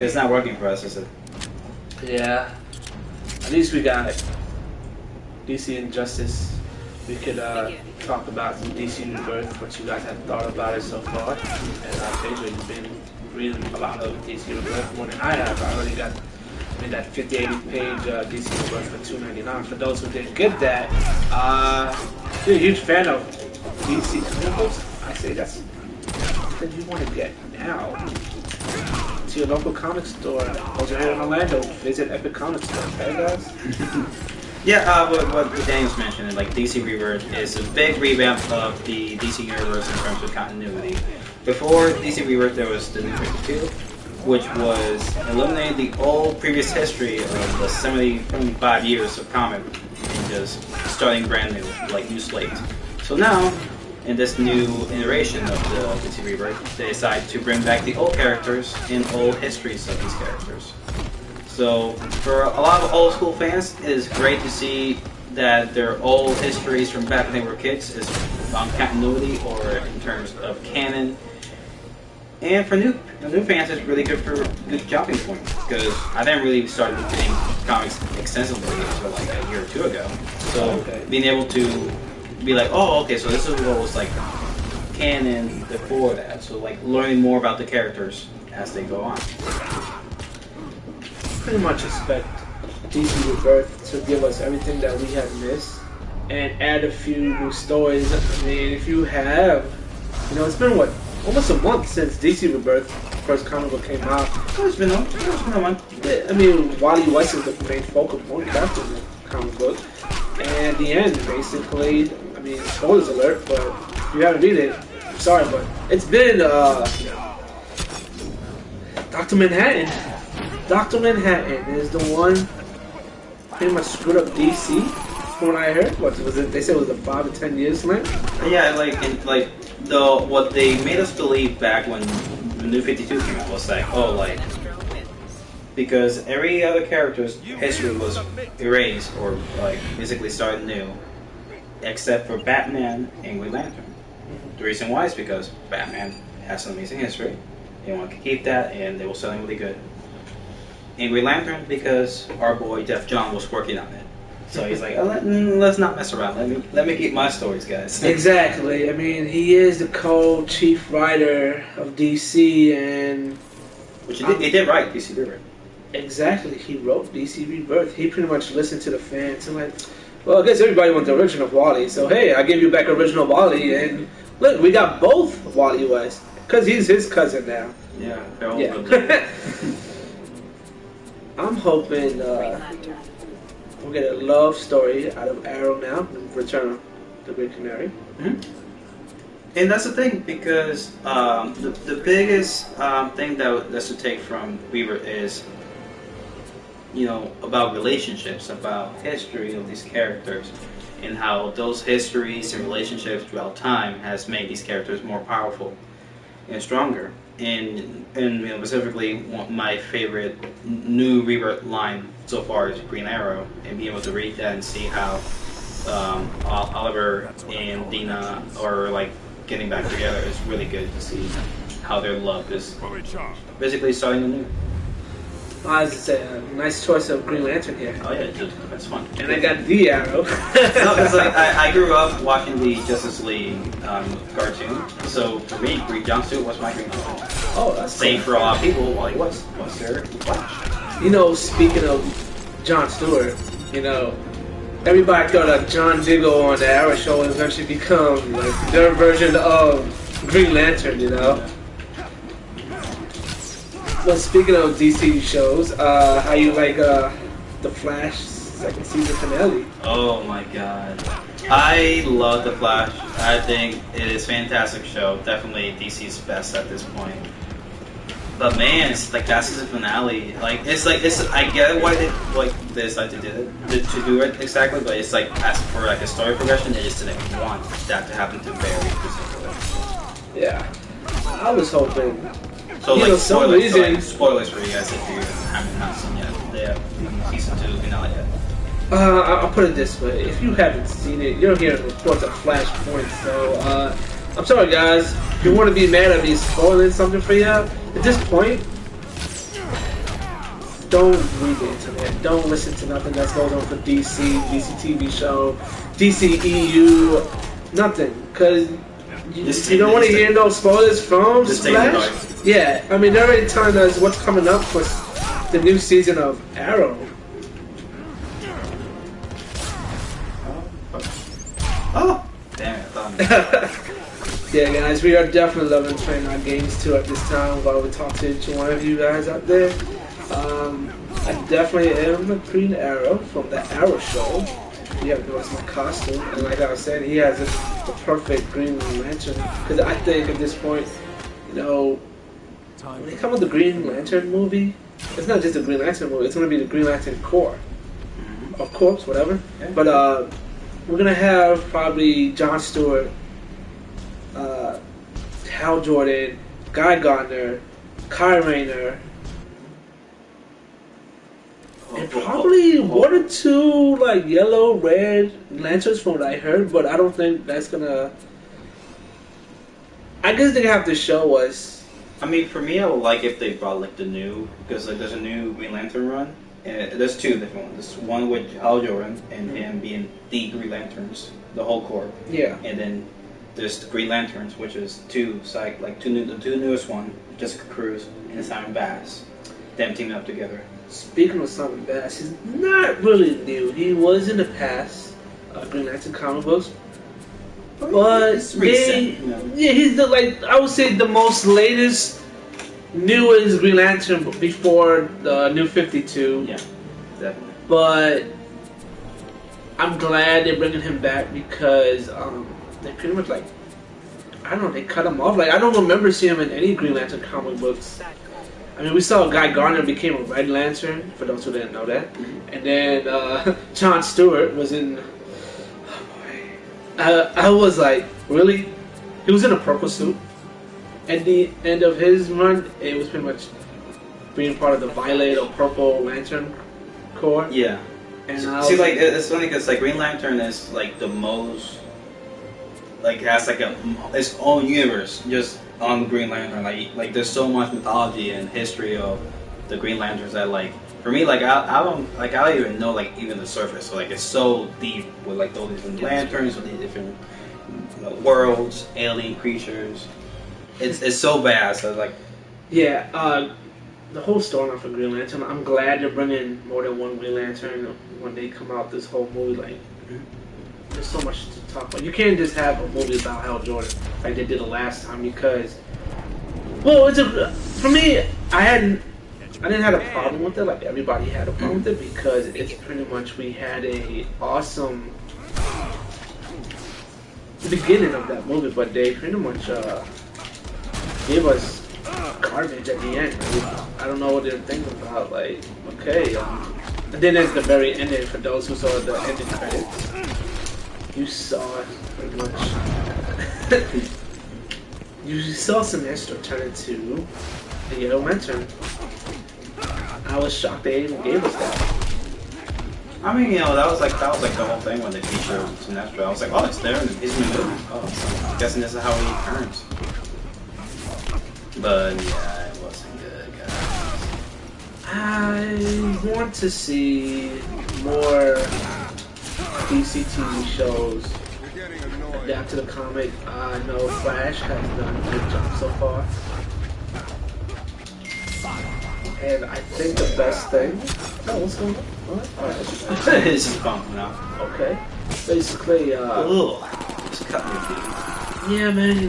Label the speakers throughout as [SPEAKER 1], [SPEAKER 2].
[SPEAKER 1] It's not working for us, is it?
[SPEAKER 2] Yeah. At least we got DC Injustice. We could talk about some DC Rebirth, what you guys have thought about it so far. And Pedro's been reading a lot of DC Rebirth more than I have. I already got that 50-80 page DC Rebirth for $2.99. For those who didn't get that, you're a huge fan of DC comic books. I say that's that you want to get now. To your local comic store. Those are here in Orlando. Visit Epic Comic Store, okay, guys?
[SPEAKER 1] Yeah, what Daniel's mentioned, like DC Rebirth is a big revamp of the DC universe in terms of continuity. Before DC Rebirth, there was the New 52, which was eliminating the old previous history of the 75 years of comic and just starting brand new, like new slate. So now, in this new iteration of the DC Rebirth, they decided to bring back the old characters and old histories of these characters. So, for a lot of old school fans, it is great to see that their old histories from back when they were kids is on continuity or in terms of canon. And for new fans, it's really good for good jumping point because I didn't really start reading comics extensively until like a year or two ago. So being able to be like, oh, okay, so this is what was like canon before that. So like learning more about the characters as they go on.
[SPEAKER 2] Pretty much expect DC Rebirth to give us everything that we have missed and add a few new stories. I mean, if you have, it's been what, almost a month since DC Rebirth first comic book came out.
[SPEAKER 1] It's been a month.
[SPEAKER 2] Yeah, I mean, Wally West is the main focal point character in the comic book. And the end, basically, I mean, spoilers alert, but if you haven't read it, I'm sorry, but it's been Dr. Manhattan. Dr. Manhattan is the one pretty much screwed up DC, from what I heard. What was it? They said it was a 5 to 10 years length.
[SPEAKER 1] Yeah, what they made us believe back when the New 52 came out was like, because every other character's history was erased or like basically started new, except for Batman and Green Lantern. The reason why is because Batman has an amazing history. They want to keep that, and they will sell him really good. And Green Lantern because our boy Jeff John was working on it, so he's like, let's not mess around. Let me keep my stories, guys.
[SPEAKER 2] Exactly. I mean, he is the co-chief writer of DC, and
[SPEAKER 1] which he did write DC Rebirth.
[SPEAKER 2] Exactly, he wrote DC Rebirth. He pretty much listened to the fans and like, well, I guess everybody wants the original Wally, so hey, I give you back original Wally, and look, we got both Wally West, because he's his cousin now.
[SPEAKER 1] Yeah, they're all good.
[SPEAKER 2] I'm hoping we'll get a love story out of Arrow now, in Return of the Great Canary.
[SPEAKER 1] Mm-hmm. And that's the thing, because the biggest thing that's to take from Rebirth is, about relationships, about history of these characters, and how those histories and relationships throughout time has made these characters more powerful and stronger. And specifically, my favorite new Rebirth line so far is Green Arrow, and being able to read that and see how Oliver and Dina are like getting back together is really good to see how their love is basically starting anew.
[SPEAKER 2] I was to say, a nice choice of Green Lantern here.
[SPEAKER 1] Oh yeah, that's fun.
[SPEAKER 2] And I got the Arrow.
[SPEAKER 1] No, it's like I grew up watching the Justice League cartoon, so for me, Green Jumpsuit was my Green Lantern.
[SPEAKER 2] Oh, that's
[SPEAKER 1] same for a lot of people. Wally was there Flash.
[SPEAKER 2] Speaking of Jon Stewart, everybody thought that John Diggle on the Arrow show would eventually become like their version of Green Lantern, Well, speaking of DC shows, how you like the Flash second season finale?
[SPEAKER 1] Oh my god, I love the Flash. I think it is a fantastic show. Definitely DC's best at this point. But man, it's like that season finale. Like it's I get why they decided to do it exactly, but it's like as for like a story progression, they just didn't want that to happen to very particular.
[SPEAKER 2] Yeah, I was hoping.
[SPEAKER 1] So spoilers for you guys if you haven't not seen yet. They have season 2 finale yet.
[SPEAKER 2] I'll put it this way: if you haven't seen it, you're hearing reports of Flashpoint. So I'm sorry, guys. If you want to be mad at me spoiling something for you, at this point, don't read the internet. Don't listen to nothing that goes on for DC, DC TV show, DCEU, nothing. Because you don't want to hear no spoilers from Splash. Yeah, I mean, they're already telling us what's coming up for the new season of Arrow.
[SPEAKER 1] Oh! Damn it, I thought.
[SPEAKER 2] Yeah, guys, we are definitely loving playing our games too at this time while we talk to each one of you guys out there. I definitely am a Green Arrow from the Arrow Show. You have noticed my costume, and like I was saying, he has the perfect Green Lantern. Because I think at this point, you know, when they come with the Green Lantern movie, it's not just a Green Lantern movie, it's going to be the Green Lantern Corps. Or Corps, whatever.
[SPEAKER 1] Yeah.
[SPEAKER 2] But we're going to have probably Jon Stewart, Hal Jordan, Guy Gardner, Kai Rayner, and probably one or two like yellow, red lanterns from what I heard, but I don't think that's gonna. I guess they have to show us.
[SPEAKER 1] I mean, for me, I would like if they brought like the new, because like there's a new Green Lantern run. There's two different ones. There's one with Hal Jordan and him being the Green Lanterns, the whole corps.
[SPEAKER 2] Yeah.
[SPEAKER 1] And then there's the Green Lanterns, which is the two newest one, Jessica Cruz and Simon Bass. Them teaming up together.
[SPEAKER 2] Speaking of Simon Bass, he's not really new. He was in the past Green Lantern comic books, but
[SPEAKER 1] it's recent,
[SPEAKER 2] yeah, he's the I would say the most latest, newest Green Lantern before the New 52.
[SPEAKER 1] Yeah, definitely.
[SPEAKER 2] But I'm glad they're bringing him back because they pretty much I don't know, they cut him off. I don't remember seeing him in any Green Lantern comic books. I mean, we saw Guy Gardner became a Red Lantern, for those who didn't know that. And then Jon Stewart was in... Oh boy. I was like, really? He was in a purple suit. At the end of his run, it was pretty much being part of the Violet or Purple Lantern Corps.
[SPEAKER 1] Yeah.
[SPEAKER 2] And
[SPEAKER 1] see, it's funny because Green Lantern is the most... has its own universe, just on Green Lantern. There's so much mythology and history of the Green Lanterns that for me I don't even know even the surface. So it's so deep with all these different lanterns, with these different worlds, alien creatures. It's so vast. So
[SPEAKER 2] yeah, the whole storyline for Green Lantern. I'm glad they're bringing more than one Green Lantern when they come out. This whole movie there's so much to talk about. You can't just have a movie about Hal Jordan like they did the last time because, well, for me, I didn't have a problem with it like everybody had a problem with it because it's pretty much we had a awesome beginning of that movie, but they pretty much gave us garbage at the end. I don't know what they're thinking about. Okay, and then there's the very ending for those who saw the ending credits. You saw pretty much. You saw Sinestro turn into the Yellow Lantern. I was shocked they even gave us that.
[SPEAKER 1] I mean, that was the whole thing when they featured Sinestro. I was like, oh, it's there in his new movie. Oh, so I'm guessing this is how he turns. But yeah, it wasn't good, guys.
[SPEAKER 2] I want to see more DC TV shows adapt to the comic. I know Flash has done a good job so far. And I think the best thing... Oh, what's going on? What? Alright.
[SPEAKER 1] It's just bumping out.
[SPEAKER 2] Okay. Basically,
[SPEAKER 1] Ugh. Just cut me, dude.
[SPEAKER 2] yeah, man,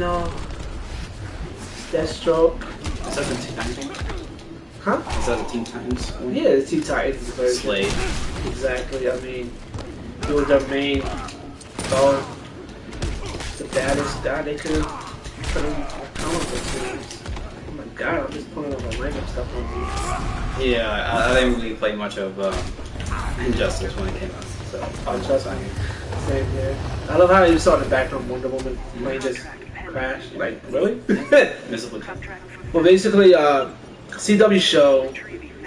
[SPEAKER 2] Deathstroke.
[SPEAKER 1] Is that the Teen Titans?
[SPEAKER 2] Huh?
[SPEAKER 1] Is that the Teen Titans?
[SPEAKER 2] Yeah, the Teen Titans version.
[SPEAKER 1] Slade.
[SPEAKER 2] Exactly, I mean, he was their main the baddest guy they could have put in comic book series. Oh my god, I'm just pulling up a random stuff on you.
[SPEAKER 1] Yeah, I didn't really play much of Injustice when it came out. So
[SPEAKER 2] Trust me. Same here. I love how you saw in the background Wonder Woman plane just crash. Really? Well, basically, CW show,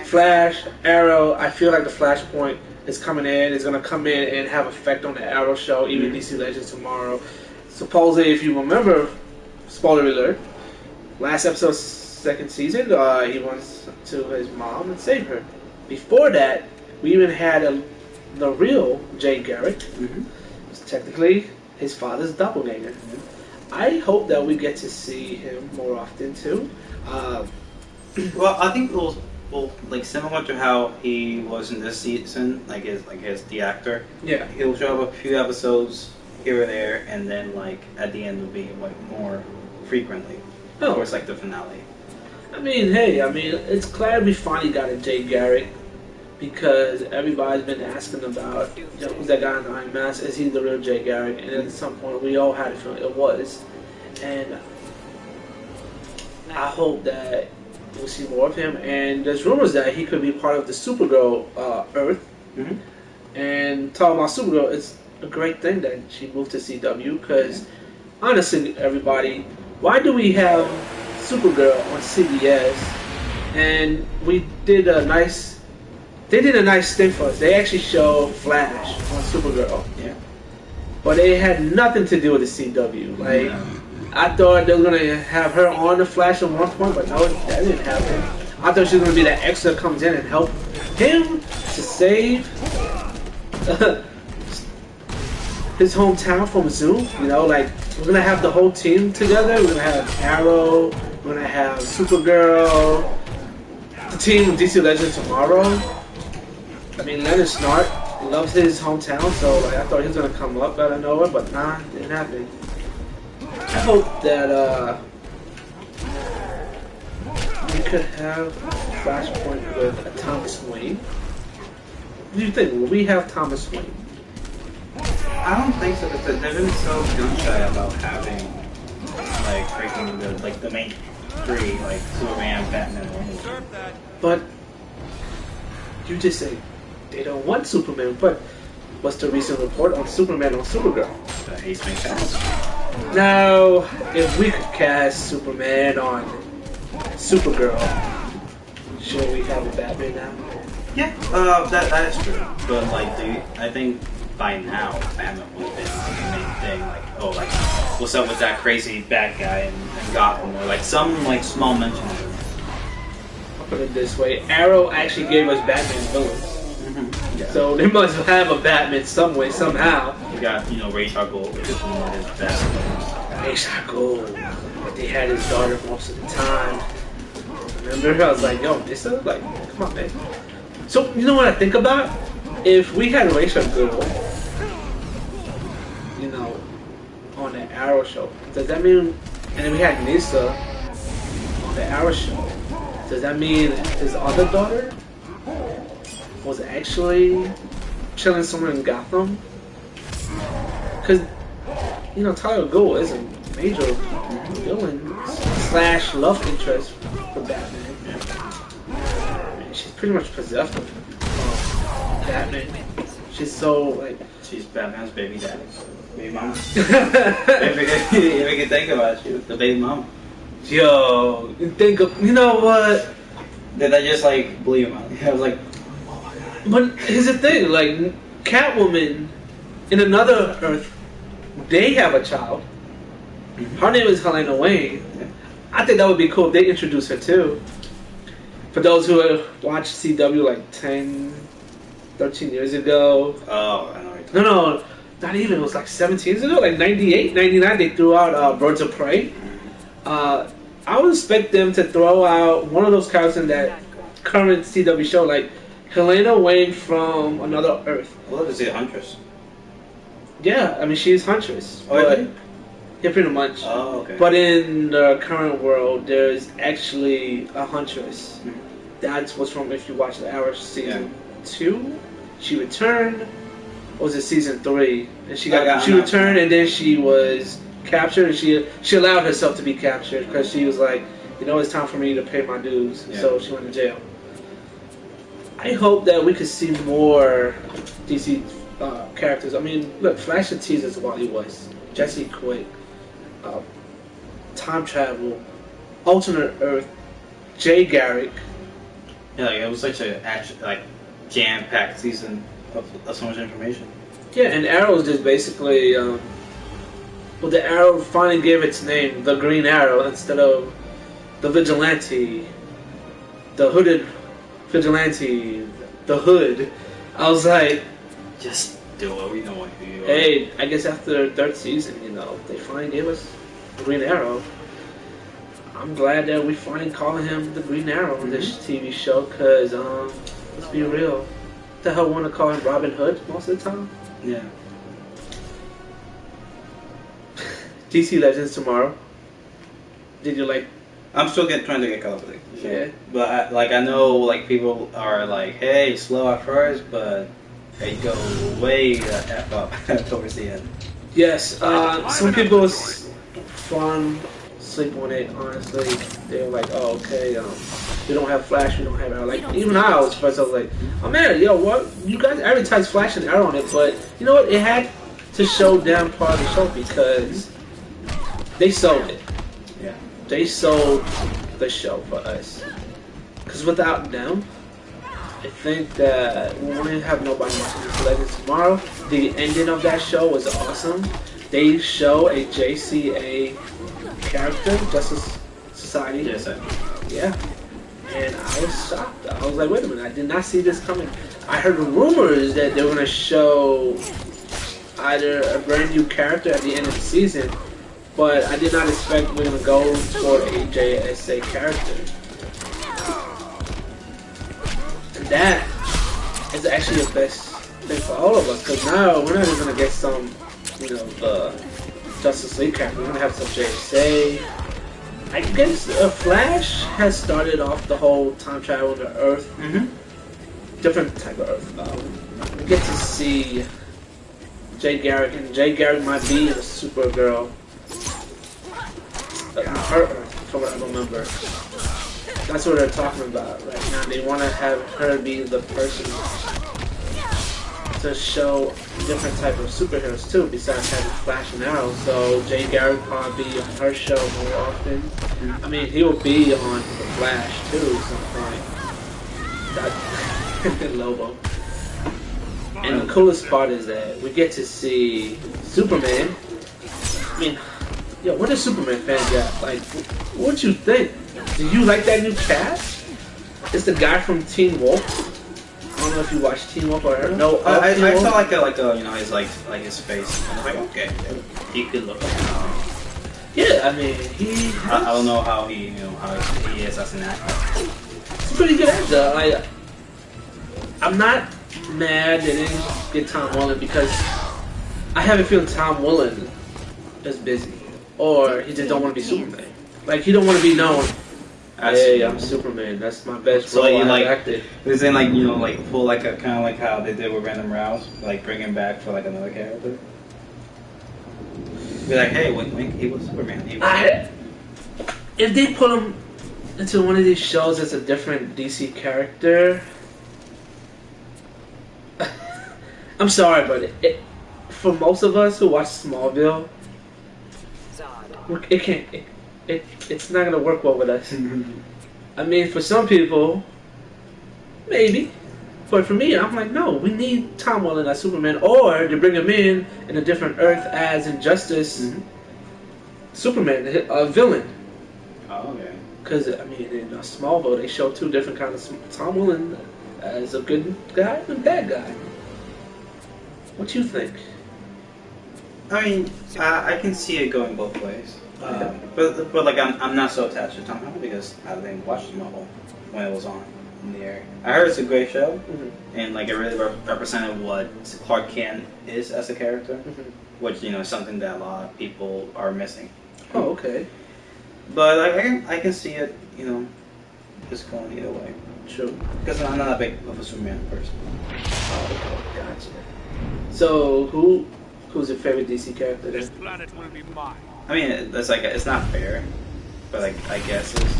[SPEAKER 2] Flash, Arrow. I feel like the Flashpoint is coming in. Is going to come in and have effect on the Arrow show, even DC Legends tomorrow. Supposedly, if you remember, spoiler alert, last episode, second season, he wants to his mom and save her before that, we even had the real Jay Garrick.
[SPEAKER 1] Mm-hmm.
[SPEAKER 2] It's technically his father's doppelganger. I hope that we get to see him more often too.
[SPEAKER 1] Well, I think well, like similar to how he was in this season, like his the actor.
[SPEAKER 2] Yeah.
[SPEAKER 1] He'll show up a few episodes here or there, and then like at the end will be like more frequently.
[SPEAKER 2] Oh.
[SPEAKER 1] Of course, like the finale.
[SPEAKER 2] I mean, hey, it's glad we finally got a Jay Garrick because everybody's been asking about, who's that guy in the Iron Mask? Is he the real Jay Garrick? And at some point, we all had a feeling it was. And I hope that we'll see more of him. And there's rumors that he could be part of the Supergirl Earth.
[SPEAKER 1] Mm-hmm.
[SPEAKER 2] And talking about Supergirl, it's a great thing that she moved to CW because, honestly, everybody, why do we have Supergirl on CBS? And we did a nice. They did a nice stint for us. They actually showed Flash on Supergirl.
[SPEAKER 1] Yeah.
[SPEAKER 2] But it had nothing to do with the CW. Like, I thought they were going to have her on the Flash at one point, but no, that didn't happen. I thought she was going to be that extra that comes in and help him to save his hometown from Zoom. You know, like, we're going to have the whole team together. We're going to have Arrow. We're going to have Supergirl. The team of DC Legends tomorrow. I mean, Leonard Snart loves his hometown, so like, I thought he was going to come up out of nowhere, but nah, it didn't happen. I hope that we could have Flashpoint with a Thomas Wayne. What do you think? Will we have Thomas Wayne?
[SPEAKER 1] I don't think so. They've been so gun shy about having like freaking the main three, like Superman, Batman, and Wonder Woman.
[SPEAKER 2] But you just say they don't want Superman. But what's the recent report on Superman on Supergirl?
[SPEAKER 1] The Ace makes sense.
[SPEAKER 2] Now, if we could cast Superman on Supergirl, should we have a Batman now?
[SPEAKER 1] Yeah, that is true. But like, I think by now Batman would have been like the main thing. Like, oh, like what's up with that crazy bad guy in Gotham, or like some like small mention of him.
[SPEAKER 2] I'll put it this way: Arrow actually gave us Batman villains.
[SPEAKER 1] Mm-hmm. Yeah.
[SPEAKER 2] So they must have a Batman some way, somehow.
[SPEAKER 1] You got, Ra's al Ghul, which is one of his best villains.
[SPEAKER 2] Ra's al Ghul, but they had his daughter most of the time. Remember, I was like, yo, this is like, come on, man. So you know what I think about? If we had Ra's al Ghul, on the Arrow show, does that mean? And then we had Nisa on the Arrow show. Does that mean his other daughter was actually chilling somewhere in Gotham? Because, Tyler Gould is a major villain / love interest for Batman. And she's pretty much possessed of Batman. She's so, like...
[SPEAKER 1] She's Batman's baby daddy. Baby mama. if you can think about it, she was the baby mama.
[SPEAKER 2] Yo, you know what?
[SPEAKER 1] Did I just, like, blew him out? I was like...
[SPEAKER 2] But here's the thing, like, Catwoman in another Earth, they have a child. Her name is Helena Wayne. I think that would be cool if they introduce her too. For those who have watched CW like 10, 13 years ago.
[SPEAKER 1] Oh, I know.
[SPEAKER 2] No, not even. It was like 17 years ago, like 98, 99, they threw out Birds of Prey. I would expect them to throw out one of those characters in that current CW show, like Helena Wayne from another Earth.
[SPEAKER 1] Well, is it Huntress?
[SPEAKER 2] Yeah, I mean, she's Huntress.
[SPEAKER 1] Oh,
[SPEAKER 2] but,
[SPEAKER 1] really?
[SPEAKER 2] Yeah, pretty much.
[SPEAKER 1] Oh, okay.
[SPEAKER 2] But in the current world, there's actually a Huntress.
[SPEAKER 1] Mm-hmm.
[SPEAKER 2] That's what's from, if you watch the Arrow season 2, she returned. Or was it season 3? And she returned, and then she was captured, and she allowed herself to be captured because she was like, it's time for me to pay my dues. Yeah. So she went to jail. I hope that we could see more DC characters. I mean, look, Flash teases Wally West, Jesse Quick, time travel, alternate Earth, Jay Garrick.
[SPEAKER 1] Yeah, it was such a jam-packed season of so much information.
[SPEAKER 2] Yeah, and Arrow's just basically, the Arrow finally gave its name, the Green Arrow, instead of the Vigilante, the hooded Vigilante, The Hood. I was like,
[SPEAKER 1] Just do it. We know what you are.
[SPEAKER 2] hey, I guess after the third season, they finally gave us Green Arrow. I'm glad that we finally calling him the Green Arrow on this TV show, because, let's be real, what the hell want to call him Robin Hood most of the time?
[SPEAKER 1] Yeah.
[SPEAKER 2] DC Legends tomorrow. Did you like?
[SPEAKER 1] I'm still trying to get caught up with it.
[SPEAKER 2] Yeah.
[SPEAKER 1] But I know like people are like, hey, slow at first, but they go way the F up towards the end.
[SPEAKER 2] Yes. Some people was falling asleep on it. Honestly, they were like, oh, okay. We don't have Flash. We don't have Arrow. Like even I was first. I was like, oh man, yo, what? You guys advertised Flash and Arrow on it, but you know what? It had to show damn part of the show because they sold it.
[SPEAKER 1] Yeah.
[SPEAKER 2] They sold the show for us. Because without them, I think that we wouldn't have nobody watching DC Legends tomorrow. The ending of that show was awesome. They show a JCA character, Justice Society.
[SPEAKER 1] Yes, sir.
[SPEAKER 2] Yeah. And I was shocked. I was like, wait a minute, I did not see this coming. I heard rumors that they were going to show either a brand new character at the end of the season, but I did not expect we're going to go for a JSA character. And that is actually the best thing for all of us, because now we're not even going to get some, Justice League character. We're going to have some JSA. I guess Flash has started off the whole time travel to Earth. Different type of Earth. We get to see Jay Garrick, and Jay Garrick might be a Supergirl. Her Earth, from what I remember. That's what they're talking about right now. They want to have her be the person to show different type of superheroes too, besides having Flash and Arrow. So Jay Garrick probably be on her show more often. I mean, he will be on the Flash too sometime. That Lobo. And the coolest part is that we get to see Superman. I mean, yo, what does Superman fans got? Like, what you think? Do you like that new cast? It's the guy from Teen Wolf. I don't know if you watched Teen Wolf or heard. No,
[SPEAKER 1] I saw like his his face. I was like, okay, he could look like him.
[SPEAKER 2] Yeah, I mean,
[SPEAKER 1] I don't know how he is as an actor.
[SPEAKER 2] He's a pretty good actor. I'm not mad they didn't get Tom Welling, because I have a feeling Tom Welling is busy, or he just don't want to be Superman. Like, he don't want to be known. Hey, I'm Superman. That's my best role I've acted.
[SPEAKER 1] They're saying pull like a kind of like how they did with Random Rouse, like bring him back for like another character. Be like, hey, when he was Superman.
[SPEAKER 2] If they put him into one of these shows as a different DC character, I'm sorry, but for most of us who watch Smallville, it's not gonna work well with us. I mean, for some people, maybe, but for me, I'm like, no, we need Tom Welling as Superman, or to bring him in a different Earth as Injustice Superman, a villain.
[SPEAKER 1] Oh, okay.
[SPEAKER 2] Because I mean, in Smallville, they show two different kinds of Tom Welling as a good guy and a bad guy. What do you think?
[SPEAKER 1] I mean, I can see it going both ways. But like I'm not so attached to Tom Holland because I didn't watch Smallville when it was on in the air. I heard it's a great show, and like it really represented what Clark Kent is as a character, which is something that a lot of people are missing.
[SPEAKER 2] Oh, okay.
[SPEAKER 1] But I can see it, just going either way.
[SPEAKER 2] True.
[SPEAKER 1] Because I'm not that big of a Superman person.
[SPEAKER 2] Oh, okay, gotcha. So who's your favorite DC character?
[SPEAKER 3] This planet will be mine.
[SPEAKER 1] I mean, it's not fair, but like I guess it's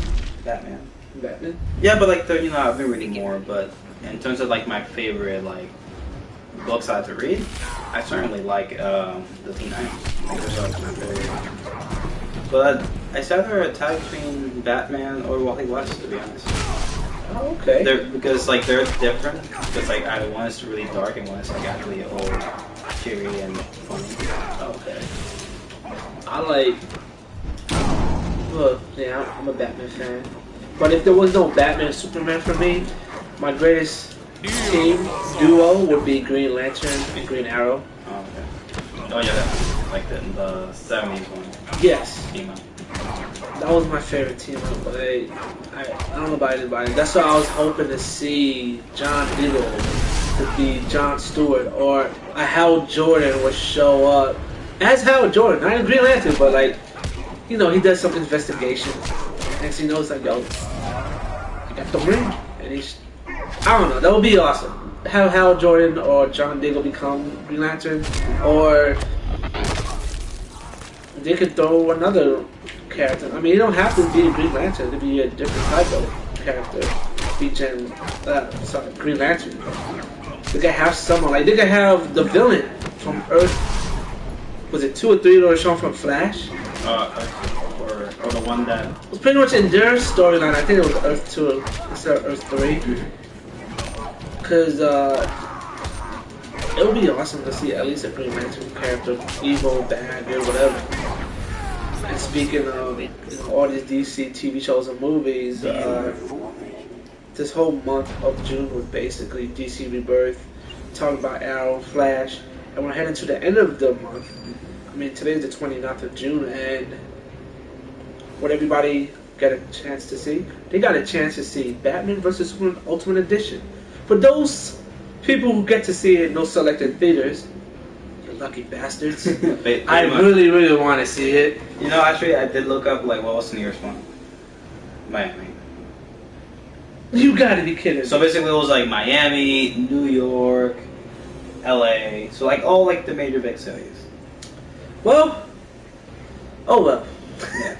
[SPEAKER 1] Batman.
[SPEAKER 2] Batman?
[SPEAKER 1] Yeah, but like I've been reading more, but in terms of like my favorite books I had to read, I certainly like the Teen Titans. I think those are my favorite. But it's either a tie between Batman or Wally West, to be honest.
[SPEAKER 2] Oh, okay.
[SPEAKER 1] Because they're different. Because either one is really dark and one is actually old, cheery, and funny.
[SPEAKER 2] Okay. I'm a Batman fan. But if there was no Batman and Superman for me, my greatest team duo would be Green Lantern and Green Arrow.
[SPEAKER 1] Oh, okay. Oh yeah, that's like the 70s one.
[SPEAKER 2] Yes.
[SPEAKER 1] Team up.
[SPEAKER 2] That was my favorite team up, but I don't know about anybody. That's why I was hoping to see John Diggle to be John Stewart, or a Hal Jordan would show up as Hal Jordan, not in Green Lantern, but like, you know, he does some investigation. Next thing you know, it's like, yo, you got the ring, and he's, I don't know, that would be awesome. Have Hal Jordan or John Diggle become Green Lantern, or they could throw another character. I mean, you don't have to be a Green Lantern to be a different type of character featuring, Green Lantern. They could have someone, like, they could have the villain from Earth, was it 2 or 3 that were shown from Flash?
[SPEAKER 1] Or the one that...
[SPEAKER 2] It was pretty much in their storyline, I think it was Earth 2 instead of Earth 3. Because, it would be awesome to see at least a Green Lantern character, evil, bad, good, whatever. And speaking of, you know, all these DC TV shows and movies, this whole month of June was basically DC Rebirth, talking about Arrow, Flash, and we're heading to the end of the month. I mean, today's the 29th of June, and what everybody got a chance to see? They got a chance to see Batman vs. Superman Ultimate Edition. For those people who get to see it in those selected theaters, you lucky bastards. I really, really want to see it.
[SPEAKER 1] You know, actually, I did look up, like, what was the nearest one? Miami.
[SPEAKER 2] You gotta be kidding.
[SPEAKER 1] So basically it was like Miami, New York, LA, so like all like the major big cities.
[SPEAKER 2] Well, oh well.
[SPEAKER 1] Yeah.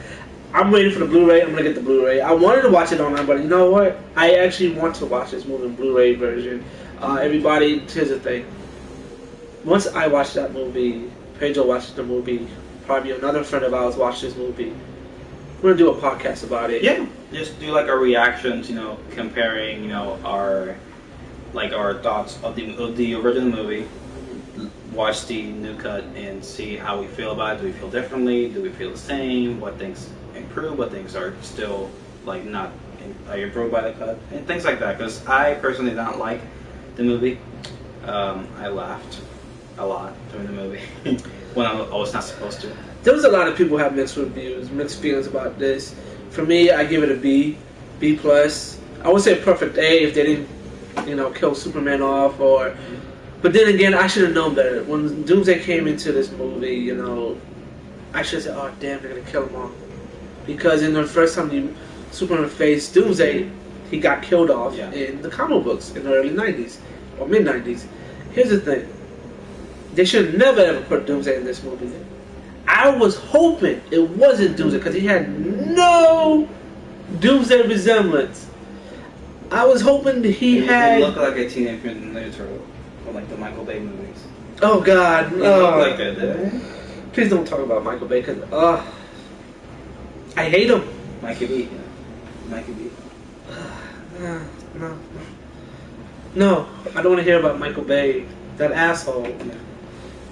[SPEAKER 2] I'm waiting for the Blu-ray. I'm gonna get the Blu-ray. I wanted to watch it online, but you know what? I actually want to watch this movie in Blu-ray version. Everybody, here's the thing. Once I watch that movie, Pedro watches the movie, probably another friend of ours watched this movie. We're gonna do a podcast about it.
[SPEAKER 1] Yeah. Just do like our reactions, you know, comparing, you know, our thoughts of the original movie. Watch the new cut and see how we feel about it. Do we feel differently? Do we feel the same? What things improve? What things are still like not improved by the cut? And things like that. Because I personally did not like the movie. I laughed a lot during the movie when I was not supposed to.
[SPEAKER 2] There was a lot of people who have mixed reviews, mixed feelings about this. For me, I give it a B, B+. I would say a perfect A if they didn't, you know, kill Superman off, or. But then again, I should have known better. When Doomsday came into this movie, you know, I should have said, "Oh damn, they're gonna kill him off," because in the first time Superman faced Doomsday, he got killed off in the comic books in the early '90s or mid '90s. Here's the thing: they should never ever put Doomsday in this movie. I was hoping it wasn't Doomsday because he had no Doomsday resemblance. I was hoping that he had.
[SPEAKER 1] He looked like a Teenage Mutant Ninja Turtle from like the Michael Bay movies.
[SPEAKER 2] Oh God,
[SPEAKER 1] He looked like that, didn't he?
[SPEAKER 2] Please don't talk about Michael Bay because I hate him.
[SPEAKER 1] Mikey B. Mikey B.
[SPEAKER 2] No, I don't want to hear about Michael Bay. That asshole.
[SPEAKER 1] Yeah.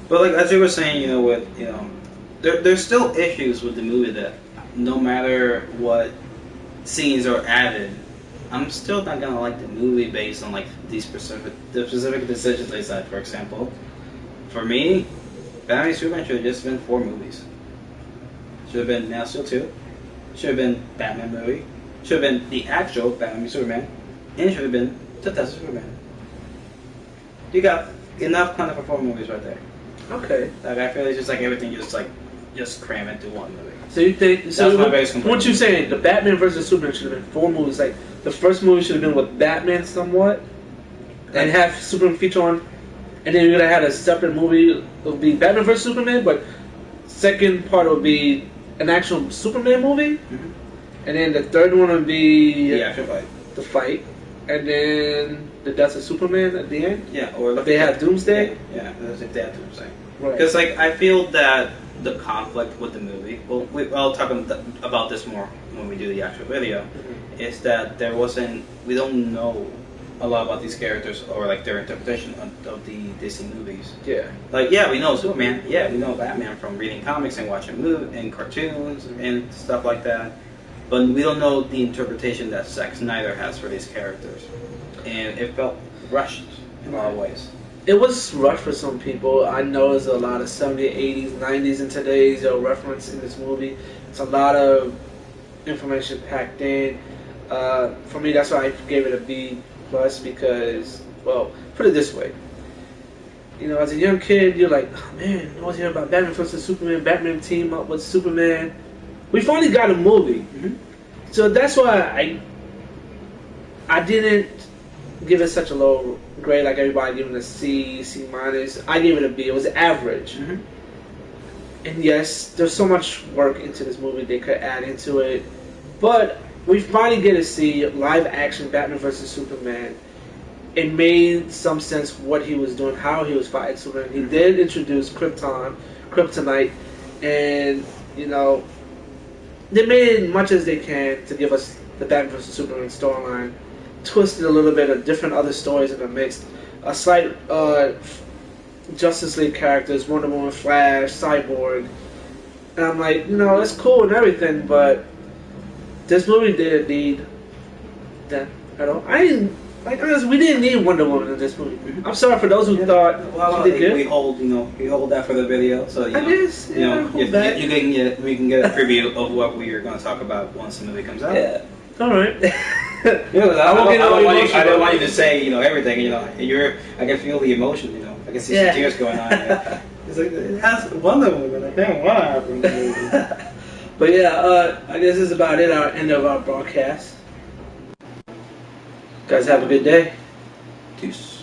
[SPEAKER 1] But like as you were saying, you know, with there's still issues with the movie that no matter what scenes are added, I'm still not gonna like the movie based on like the specific decisions they said. For example, for me, Batman Superman should have just been 4 movies. Should have been Man of Steel 2. Should have been Batman movie. Should have been the actual Batman v Superman, and it should have been the Death of Superman. You got enough content for 4 movies right there.
[SPEAKER 2] Okay.
[SPEAKER 1] Like I feel it's just like everything just cram into one movie.
[SPEAKER 2] So you think?
[SPEAKER 1] That's
[SPEAKER 2] So
[SPEAKER 1] my biggest complaint.
[SPEAKER 2] what you saying? The Batman versus Superman should have been 4 movies. Like the first movie should have been with Batman somewhat, and have Superman feature on, and then you're gonna have a separate movie. It would be Batman versus Superman, but second part would be an actual Superman movie, and then the third one would be the fight, and then the death of Superman at the end.
[SPEAKER 1] Yeah, or
[SPEAKER 2] if they have Doomsday.
[SPEAKER 1] Yeah, that's if they have Doomsday.
[SPEAKER 2] Right.
[SPEAKER 1] Because like I feel that the conflict with the movie. Well, I'll talk about this more when we do the actual video. Is that we don't know a lot about these characters or like their interpretation of the Disney movies.
[SPEAKER 2] Yeah.
[SPEAKER 1] Like we know Superman. Yeah, we know Batman from reading comics and watching movies and cartoons and stuff like that. But we don't know the interpretation that Zack Snyder has for these characters. and it felt rushed in a lot of ways.
[SPEAKER 2] It was rough for some people. I know there's a lot of 70s, 80s, 90s, and today's reference in this movie. It's a lot of information packed in. For me, that's why I gave it a B plus because, well, put it this way. You know, as a young kid, you're like, oh man, I was hearing about Batman vs Superman, Batman team up with Superman. We finally got a movie.
[SPEAKER 1] Mm-hmm.
[SPEAKER 2] So that's why I didn't give it such a low grade like everybody giving a C, C minus. I gave it a B. It was average.
[SPEAKER 1] Mm-hmm.
[SPEAKER 2] And yes, there's so much work into this movie they could add into it. But we finally get to see live action Batman vs Superman. It made some sense what he was doing, how he was fighting Superman. He did introduce Kryptonite, and you know, they made as much as they can to give us the Batman vs Superman storyline. Twisted a little bit of different other stories in the mix. A slight Justice League characters, Wonder Woman, Flash, Cyborg. And I'm like, you know, it's cool and everything, but this movie didn't need that at all. I didn't, like, honestly, we didn't need Wonder Woman in this movie.
[SPEAKER 1] Mm-hmm.
[SPEAKER 2] I'm sorry for those who thought she did good.
[SPEAKER 1] We hold that for the video, so
[SPEAKER 2] I guess,
[SPEAKER 1] we can get a preview of what we are going to talk about once the movie comes out.
[SPEAKER 2] Yeah. All right.
[SPEAKER 1] I don't want you to say, everything. I can feel the emotion. I can see some tears going on. It's like it has Wonder Woman. I don't want to happen.
[SPEAKER 2] But yeah, I guess this is about it. Our end of our broadcast. Guys, have a good day.
[SPEAKER 1] Peace.